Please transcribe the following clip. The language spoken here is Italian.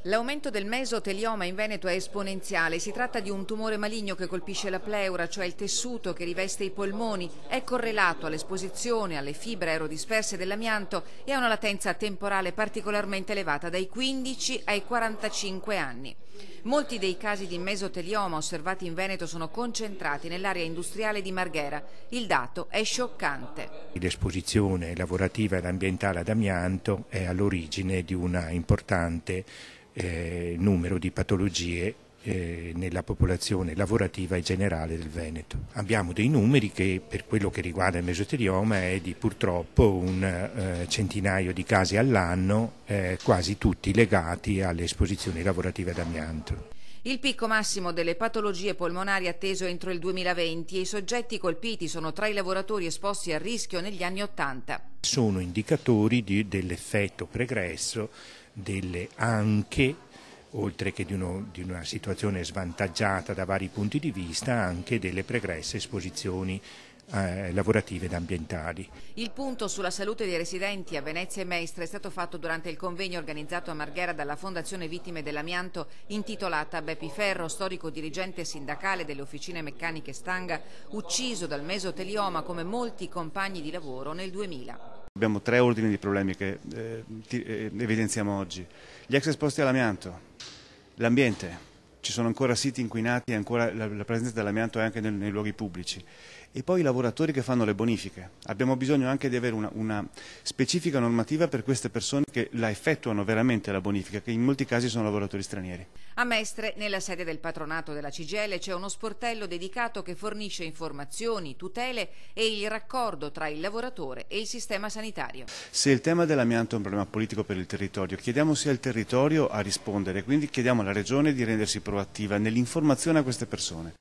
L'aumento del mesotelioma in Veneto è esponenziale. Si tratta di un tumore maligno che colpisce la pleura, cioè il tessuto che riveste i polmoni. È correlato all'esposizione alle fibre aerodisperse dell'amianto e ha una latenza temporale particolarmente elevata, dai 15 ai 45 anni. Molti dei casi di mesotelioma osservati in Veneto sono concentrati nell'area industriale di Marghera. Il dato è scioccante. L'esposizione lavorativa ed ambientale ad amianto è all'origine di una importante numero di patologie nella popolazione lavorativa e generale del Veneto. Abbiamo dei numeri che per quello che riguarda il mesotelioma è di purtroppo un centinaio di casi all'anno, quasi tutti legati alle esposizioni lavorative ad amianto. Il picco massimo delle patologie polmonari atteso entro il 2020 e i soggetti colpiti sono tra i lavoratori esposti al rischio negli anni '80. Sono indicatori dell'effetto pregresso delle anche, oltre che di una situazione svantaggiata da vari punti di vista, anche delle pregresse esposizioni lavorative ed ambientali. Il punto sulla salute dei residenti a Venezia e Mestre è stato fatto durante il convegno organizzato a Marghera dalla Fondazione Vittime dell'Amianto intitolata Beppi Ferro, storico dirigente sindacale delle officine meccaniche Stanga, ucciso dal mesotelioma come molti compagni di lavoro nel 2000. Abbiamo 3 ordini di problemi che evidenziamo oggi. Gli ex esposti all'amianto, l'ambiente, ci sono ancora siti inquinati e ancora la presenza dell'amianto è anche nei luoghi pubblici. E poi i lavoratori che fanno le bonifiche. Abbiamo bisogno anche di avere una specifica normativa per queste persone che la effettuano veramente la bonifica, che in molti casi sono lavoratori stranieri. A Mestre, nella sede del patronato della CGIL, c'è uno sportello dedicato che fornisce informazioni, tutele e il raccordo tra il lavoratore e il sistema sanitario. Se il tema dell'amianto è un problema politico per il territorio, chiediamo sia il territorio a rispondere, quindi chiediamo alla Regione di rendersi proattiva nell'informazione a queste persone.